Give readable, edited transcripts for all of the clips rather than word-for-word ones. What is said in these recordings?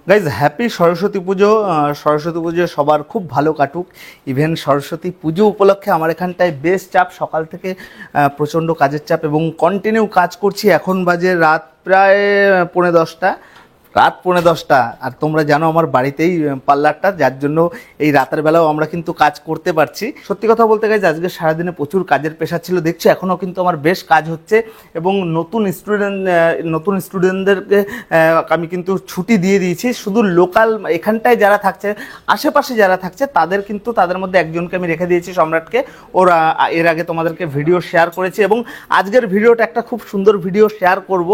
Guys happy Saraswati পুজো। সরস্বতী পুজো সবার খুব ভালো কাটুক। ইভেন সরস্বতী পুজো উপলক্ষে আমার এখানটায় বেশ চাপ, সকাল থেকে প্রচণ্ড কাজের চাপ এবং কন্টিনিউ কাজ করছি। এখন বাজে রাত প্রায় 10:45, রাত 10:45। আর তোমরা জানো আমার বাড়িতেই পার্লারটা, যার জন্য এই রাতের বেলাও আমরা কিন্তু কাজ করতে পারছি। সত্যি কথা বলতে গেলে আজকে সারাদিনে প্রচুর কাজের প্রেশার ছিল, দেখছি এখনও কিন্তু আমার বেশ কাজ হচ্ছে। এবং নতুন স্টুডেন্টদেরকে আমি কিন্তু ছুটি দিয়ে দিয়েছি। শুধু লোকাল এখানটায় যারা থাকছে, আশেপাশে যারা থাকছে তাদের মধ্যে একজনকে আমি রেখে দিয়েছি, সম্রাটকে। ওরা এর আগে তোমাদেরকে ভিডিও শেয়ার করেছি এবং আজকের ভিডিওটা একটা খুব সুন্দর ভিডিও শেয়ার করব।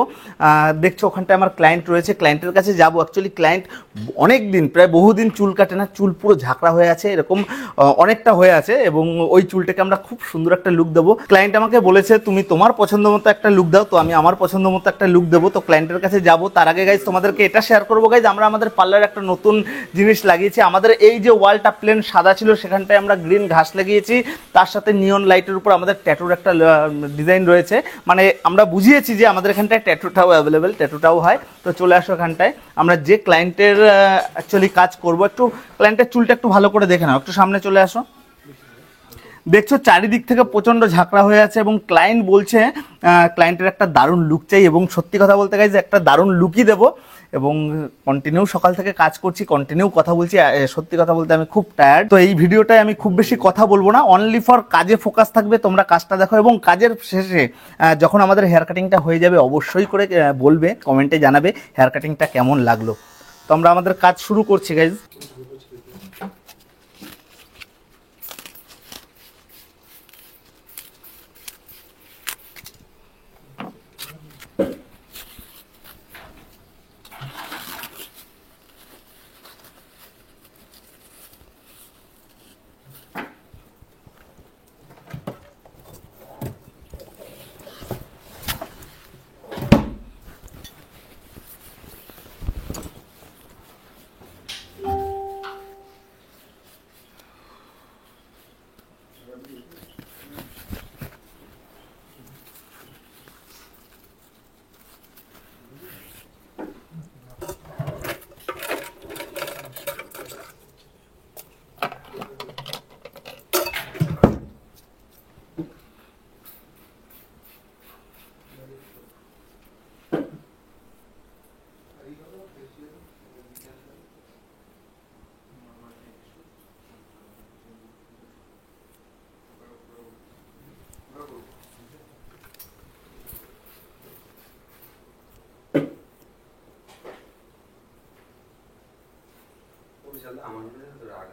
দেখছো ওখানটায় আমার ক্লায়েন্ট রয়েছে, ক্লায়েন্টের কাছে যাবো। অ্যাকচুয়ালি ক্লায়েন্ট অনেক দিন, প্রায় বহুদিন চুল কাটে না, চুল পুরো ঝাঁকড়া হয়ে আছে, এরকম অনেকটা হয়ে আছে এবং ওই চুলটাকে আমরা খুব সুন্দর একটা লুক দেবো। ক্লায়েন্ট আমাকে বলেছে তুমি তোমার পছন্দ মতো একটা লুক দাও, তো আমি আমার পছন্দ মতো একটা লুক দেবো। তো ক্লায়েন্টের কাছে যাবো, তার আগে গাইজ তোমাদেরকে এটা শেয়ার করবো গাইজ, আমরা আমাদের পার্লারে একটা নতুন জিনিস লাগিয়েছি। আমাদের এই যে ওয়ালটা প্লেন সাদা ছিল, সেখানটায় আমরা গ্রিন ঘাস লাগিয়েছি, তার সাথে নিয়ন লাইটের উপর আমাদের ট্যাটুর একটা ডিজাইন রয়েছে। মানে আমরা বুঝিয়েছি যে আমাদের এখানটায় ট্যাটুটাও অ্যাভেলেবেল, ট্যাটুটাও হয়। তো চলে আসো এখানটায়। আমরা যে ক্লায়েন্টের অ্যাকচুয়ালি কাজ করবো, একটু ক্লায়েন্টের চুলটা একটু ভালো করে দেখে নাও, একটু সামনে চলে আসো। দেখছো চারিদিক থেকে প্রচণ্ড ঝাঁকড়া হয়ে আছে এবং ক্লায়েন্ট বলছে ক্লায়েন্টের একটা দারুণ লুক চাই। এবং সত্যি কথা বলতে গেলে একটা দারুণ লুকই দেবো। এবং কন্টিনিউ সকাল থেকে কাজ করছি, কন্টিনিউ কথা বলছি। সত্যি কথা বলতে আমি খুব টায়ার্ড। তো এই ভিডিওটায় আমি খুব বেশি কথা বলবো না, অনলি ফর কাজে ফোকাস থাকবে। তোমরা কাজটা দেখো এবং কাজের শেষে যখন আমাদের হেয়ার কাটিংটা হয়ে যাবে, অবশ্যই করে বলবে, কমেন্টে জানাবে হেয়ার কাটিংটা কেমন লাগলো। তো আমরা আমাদের কাজ শুরু করছি গাইজ। আমার রাগ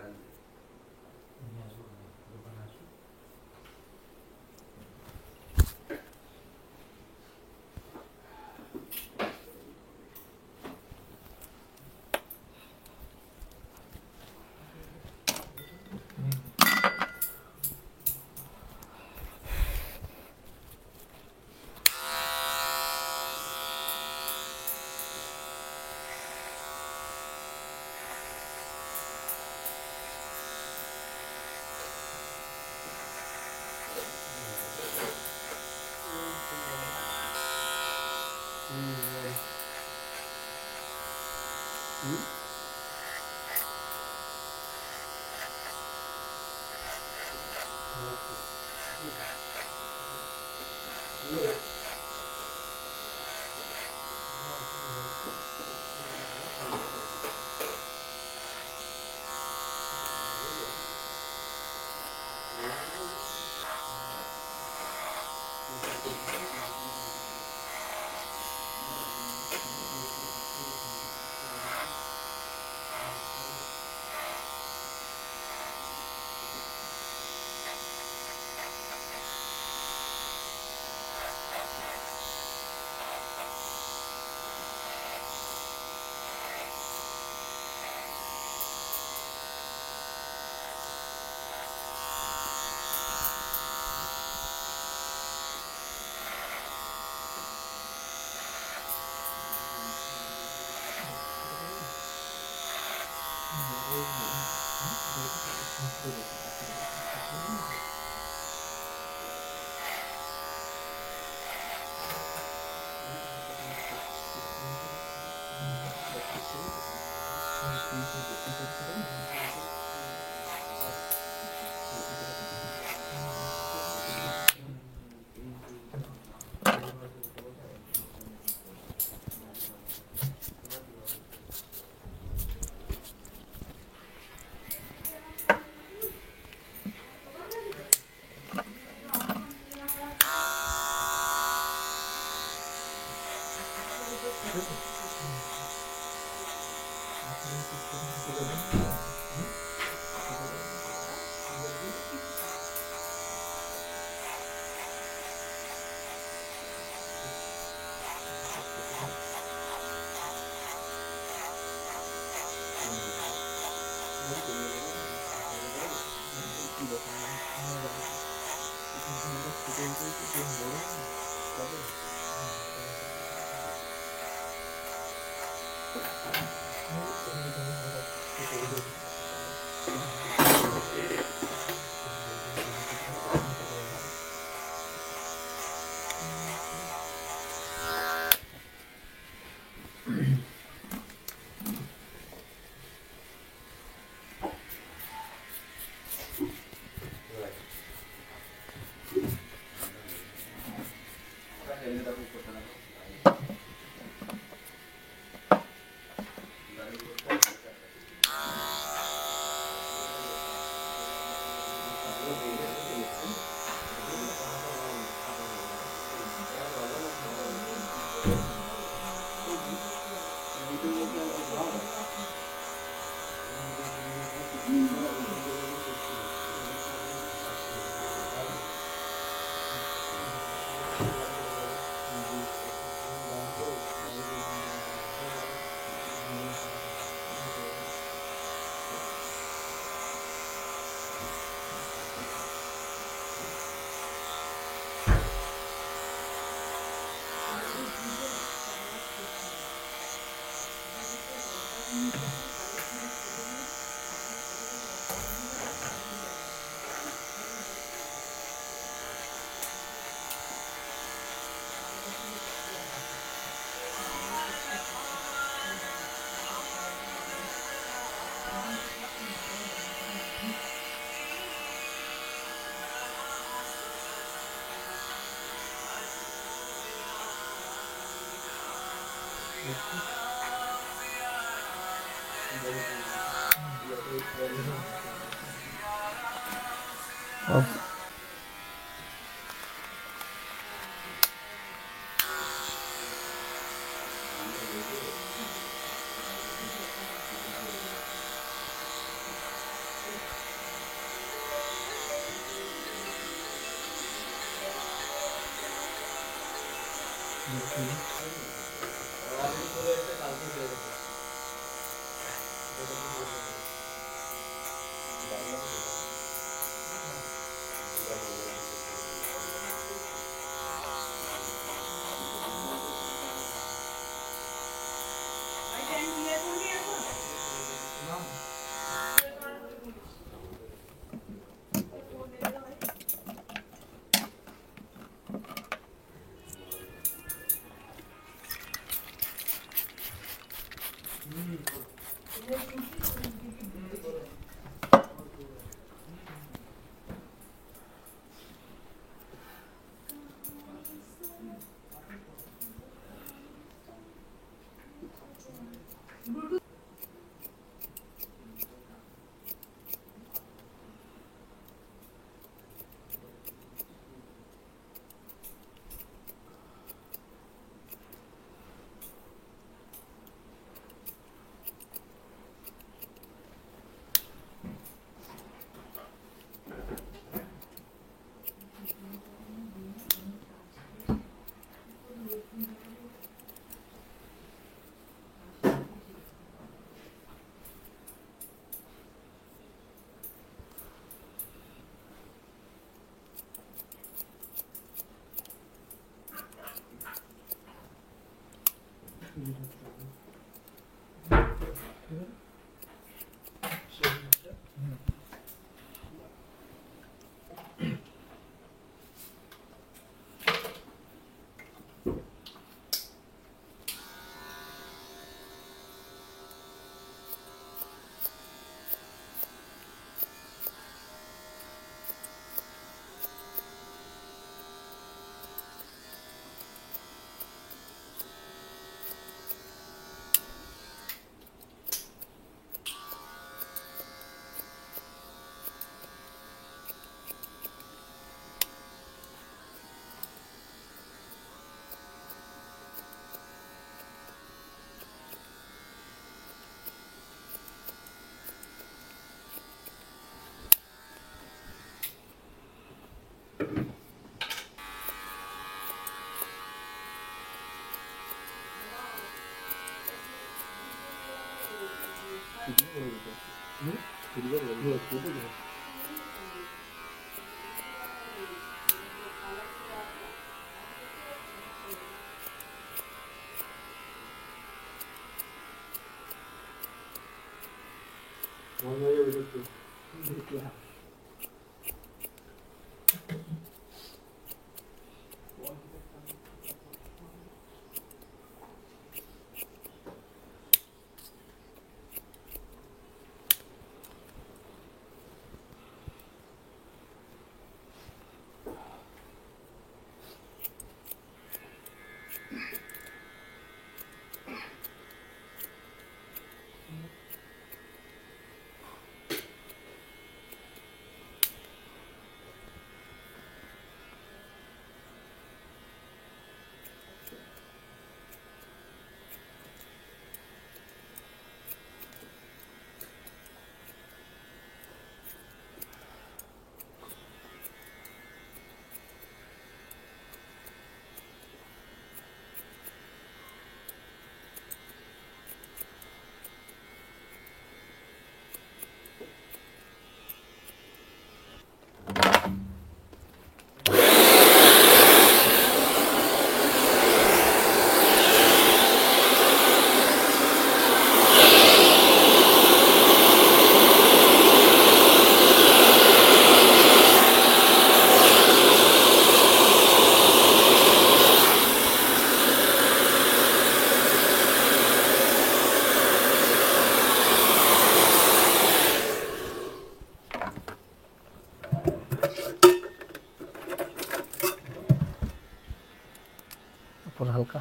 উপর হালকা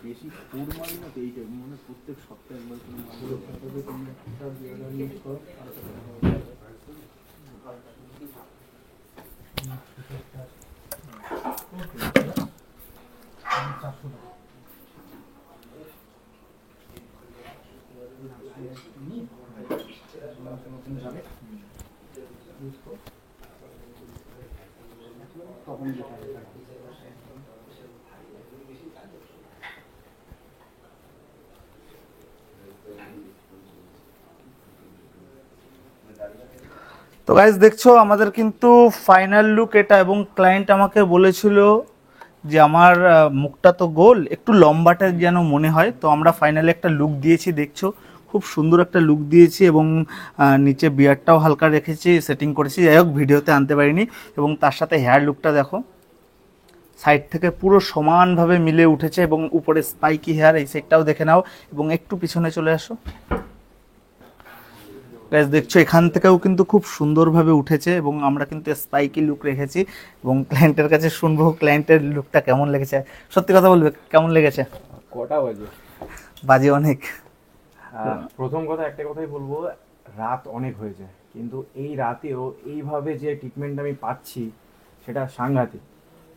বেশি ফুড মারি না তো এইটা মানে প্রত্যেক সপ্তাহে একবার তো গাইজ দেখছো আমাদের কিন্তু ফাইনাল লুক এটা, এবং ক্লায়েন্ট আমাকে বলেছিল যে আমার মুখটা তো গোল, একটু লম্বাটা যেন মনে হয়। তো আমরা ফাইনালি একটা লুক দিয়েছি, দেখছো খুব সুন্দর একটা লুক দিয়েছি, এবং নিচে বিয়ারটাও হালকা রেখেছি, সেটিং করেছি। যাই হোক ভিডিওতে আনতে পারিনি। এবং তার সাথে হেয়ার লুকটা দেখো, সাইড থেকে পুরো সমানভাবে মিলে উঠেছে, এবং উপরে স্পাইকি হেয়ার, এই সাইডটাও দেখে নাও। এবং একটু পিছনে চলে আসো গাইস, দেখছো এখান থেকেও কিন্তু খুব সুন্দরভাবে উঠেছে, এবং আমরা কিন্তু স্পাইকি লুক রেখেছি। এবং ক্লায়েন্টের কাছে শুনবো ক্লায়েন্টের লুকটা কেমন লেগেছে। সত্যি কথা বলবে, কেমন লেগেছে? কটা বাজে? বাজে অনেক। প্রথম কথা একটা কথাই বলবো, রাত অনেক হয়েছে, কিন্তু এই রাতেও এইভাবে যে ট্রিটমেন্ট আমি পাচ্ছি সেটা সাংঘাতিক।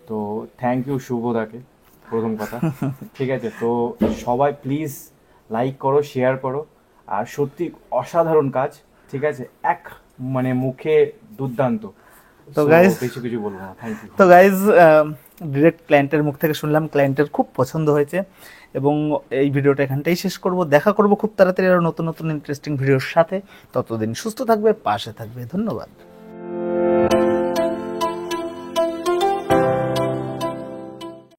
তো থ্যাংক ইউ শুভদাকে, প্রথম কথা। ঠিক আছে, তো সবাই প্লিজ লাইক করো, শেয়ার করো। আর সত্যি অসাধারণ কাজ, ঠিক আছে, এক মানে মুখে দুর্দান্ত। তো গাইজ বেশি কিছু বলবো না, থ্যাংক ইউ। তো গাইজ ডিরেক্ট ক্লায়েন্টের মুখ থেকে শুনলাম, ক্লায়েন্টের খুব পছন্দ হয়েছে। এবং এই ভিডিওটা এখানটাই শেষ করব। দেখা করব খুব তাড়াতাড়ি আরও নতুন নতুন ইন্টারেস্টিং ভিডিওর সাথে। ততদিন সুস্থ থাকবে, পাশে থাকবে। ধন্যবাদ।